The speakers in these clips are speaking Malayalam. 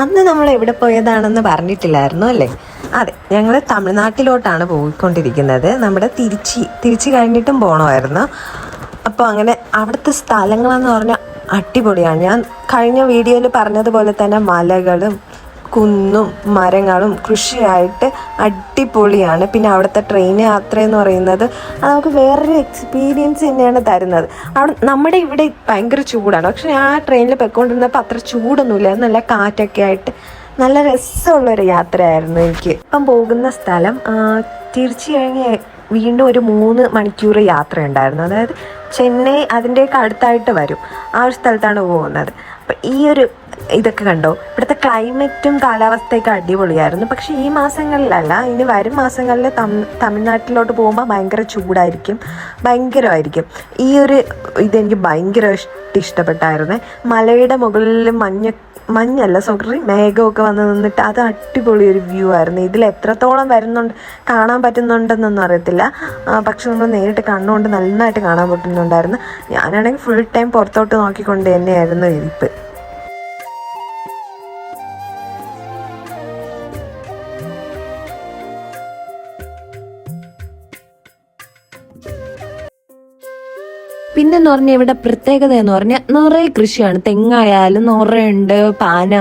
അന്ന് നമ്മൾ എവിടെ പോയതാണെന്ന് പറഞ്ഞിട്ടില്ലായിരുന്നു അല്ലേ? അതെ, ഞങ്ങൾ തമിഴ്നാട്ടിലോട്ടാണ് പോയിക്കൊണ്ടിരിക്കുന്നത്. നമ്മുടെ തിരിച്ച് കഴിഞ്ഞിട്ടും പോകണമായിരുന്നു. അപ്പോൾ അങ്ങനെ അവിടുത്തെ സ്ഥലങ്ങളെന്ന് പറഞ്ഞാൽ അടിപൊളിയാണ്. ഞാൻ കഴിഞ്ഞ വീഡിയോയിൽ പറഞ്ഞതുപോലെ തന്നെ മലകളും കുന്നും മരങ്ങളും കൃഷിയായിട്ട് അടിപൊളിയാണ്. പിന്നെ അവിടുത്തെ ട്രെയിൻ യാത്ര എന്ന് പറയുന്നത് അത് നമുക്ക് വേറൊരു എക്സ്പീരിയൻസ് തന്നെയാണ് തരുന്നത്. നമ്മുടെ ഇവിടെ ഭയങ്കര ചൂടാണ്, പക്ഷെ ആ ട്രെയിനിൽ പോയിക്കൊണ്ടിരുന്നപ്പോൾ അത്ര ചൂടൊന്നുമില്ല, നല്ല കാറ്റൊക്കെ ആയിട്ട് നല്ല രസമുള്ളൊരു യാത്രയായിരുന്നു എനിക്ക്. ഇപ്പം പോകുന്ന സ്ഥലം തീർച്ചയായും വീണ്ടും ഒരു 3 മണിക്കൂർ യാത്രയുണ്ടായിരുന്നു. അതായത് ചെന്നൈ അതിൻ്റെയൊക്കെ അടുത്തായിട്ട് വരും, ആ ഒരു സ്ഥലത്താണ് പോകുന്നത്. അപ്പം ഈ ഒരു ഇതൊക്കെ കണ്ടോ, ഇവിടുത്തെ ക്ലൈമറ്റും കാലാവസ്ഥയൊക്കെ അടിപൊളിയായിരുന്നു. പക്ഷേ ഈ മാസങ്ങളിലല്ല, ഇനി വരും മാസങ്ങളിൽ തമിഴ്നാട്ടിലോട്ട് പോകുമ്പോൾ ഭയങ്കര ചൂടായിരിക്കും, ഭയങ്കരമായിരിക്കും. ഈ ഒരു ഇതെനിക്ക് ഭയങ്കര ഇഷ്ടപ്പെട്ടായിരുന്നേ. മലയുടെ മുകളിൽ മേഘമൊക്കെ വന്ന് നിന്നിട്ട് അത് അടിപൊളി ഒരു വ്യൂ ആയിരുന്നു. ഇതിൽ എത്രത്തോളം കാണാൻ പറ്റുന്നുണ്ടെന്നൊന്നും അറിയത്തില്ല, പക്ഷെ നമ്മൾ നേരിട്ട് കണ്ണുകൊണ്ട് നന്നായിട്ട് കാണാൻ പറ്റുന്നുണ്ടായിരുന്നു. ഞാനാണെങ്കിൽ ഫുൾ ടൈം പുറത്തോട്ട് നോക്കിക്കൊണ്ട് തന്നെയായിരുന്നു ഇരിപ്പ്. പിന്നെന്ന് പറഞ്ഞാൽ ഇവിടെ പ്രത്യേകത എന്ന് പറഞ്ഞാൽ നിറയെ കൃഷിയാണ്. തെങ്ങായാലും നിറയുണ്ട്. പന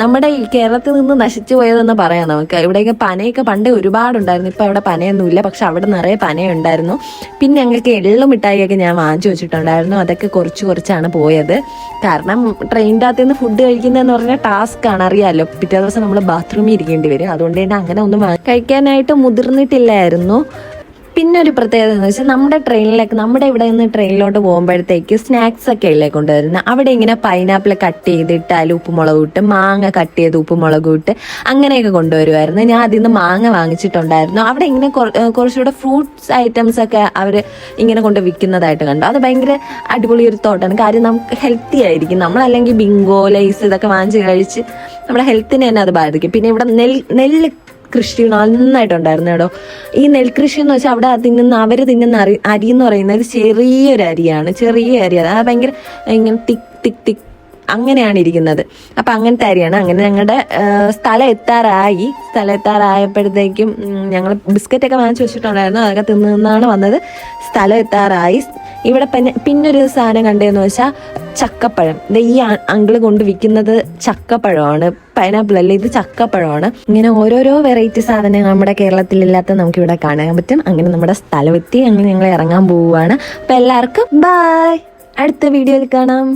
നമ്മുടെ ഈ കേരളത്തിൽ നിന്ന് നശിച്ചു പോയതെന്ന് പറയാം നമുക്ക്. ഇവിടെയൊക്കെ പനയൊക്കെ പണ്ട് ഒരുപാടുണ്ടായിരുന്നു, ഇപ്പം അവിടെ പനയൊന്നുമില്ല, പക്ഷെ അവിടെ നിറയെ പനയുണ്ടായിരുന്നു. പിന്നെ ഞങ്ങൾക്ക് എള്ളു മിഠായിയൊക്കെ ഞാൻ വാങ്ങിച്ചു വെച്ചിട്ടുണ്ടായിരുന്നു. അതൊക്കെ കുറച്ചാണ് പോയത്. കാരണം ട്രെയിനിൻ്റെ അകത്ത് നിന്ന് ഫുഡ് കഴിക്കുന്നതെന്ന് പറഞ്ഞാൽ ടാസ്ക് ആണ്, അറിയാമല്ലോ. പിറ്റേ ദിവസം നമ്മൾ ബാത്റൂമിൽ ഇരിക്കേണ്ടി വരും. അതുകൊണ്ട് തന്നെ അങ്ങനെ ഒന്നും കഴിക്കാനായിട്ട് മുതിർന്നിട്ടില്ലായിരുന്നു. പിന്നെ ഒരു പ്രത്യേകത എന്ന് വെച്ചാൽ നമ്മുടെ ഇവിടെ നിന്ന് ട്രെയിനിലോട്ട് പോകുമ്പോഴത്തേക്ക് സ്നാക്സ് ഒക്കെ അല്ലേ കൊണ്ടുവരുന്നത്. അവിടെ ഇങ്ങനെ പൈനാപ്പിൾ കട്ട് ചെയ്തിട്ട് ഉപ്പുമുളക് ഇട്ട്, മാങ്ങ കട്ട് ചെയ്ത് ഉപ്പുമുളക് ഇട്ട് അങ്ങനെയൊക്കെ കൊണ്ടുവരുമായിരുന്നു. ഞാൻ അതിൽ നിന്ന് മാങ്ങ വാങ്ങിച്ചിട്ടുണ്ടായിരുന്നു. അവിടെ ഇങ്ങനെ കുറച്ചുകൂടെ ഫ്രൂട്ട്സ് ഐറ്റംസ് ഒക്കെ അവർ ഇങ്ങനെ കൊണ്ട് വിൽക്കുന്നതായിട്ട് കണ്ടു. അത് ഭയങ്കര അടിപൊളി ഒരു തോട്ടാണ്. കാര്യം നമുക്ക് ഹെൽത്തി ആയിരിക്കും. നമ്മളല്ലെങ്കിൽ ബിങ്കോ ലൈസ് ഇതൊക്കെ വാങ്ങിച്ച് കഴിച്ച് നമ്മുടെ ഹെൽത്തിനെ തന്നെ അത് ബാധിക്കും. പിന്നെ ഇവിടെ നെല്ല് കൃഷി നന്നായിട്ടുണ്ടായിരുന്നു കേട്ടോ. ഈ നെൽകൃഷി എന്ന് വെച്ചാൽ അവിടെ അവർ തിന്നുന്ന അരി എന്ന് പറയുന്നത് ചെറിയൊരു അരിയാണ്, ചെറിയ അരി. അത് ഭയങ്കര ഇങ്ങനെ തിക്ക് അങ്ങനെയാണ് ഇരിക്കുന്നത്. അപ്പം അങ്ങനത്തെ അരിയാണ്. അങ്ങനെ ഞങ്ങളുടെ സ്ഥലം എത്താറായപ്പോഴത്തേക്കും ഞങ്ങൾ ബിസ്ക്കറ്റൊക്കെ വാങ്ങിച്ചു വെച്ചിട്ടുണ്ടായിരുന്നു. അതൊക്കെ തിന്നാണ് വന്നത്. സ്ഥലം എത്താറായി. ഇവിടെ പിന്നൊരു സാധനം കണ്ടതെന്ന് വെച്ചാൽ ചക്കപ്പഴം. ഈ അങ്കിള് കൊണ്ട് വിൽക്കുന്നത് ചക്കപ്പഴമാണ്, പൈനാപ്പിൾ അല്ല, ഇത് ചക്കപ്പഴമാണ്. ഇങ്ങനെ ഓരോരോ വെറൈറ്റി സാധനങ്ങൾ നമ്മുടെ കേരളത്തിലില്ലാത്ത നമുക്ക് ഇവിടെ കാണാൻ പറ്റും. അങ്ങനെ നമ്മുടെ സ്ഥലം എത്തി, അങ്ങനെ ഞങ്ങൾ ഇറങ്ങാൻ പോവുകയാണ്. അപ്പം എല്ലാവർക്കും ബൈ, അടുത്ത വീഡിയോയിൽ കാണാം.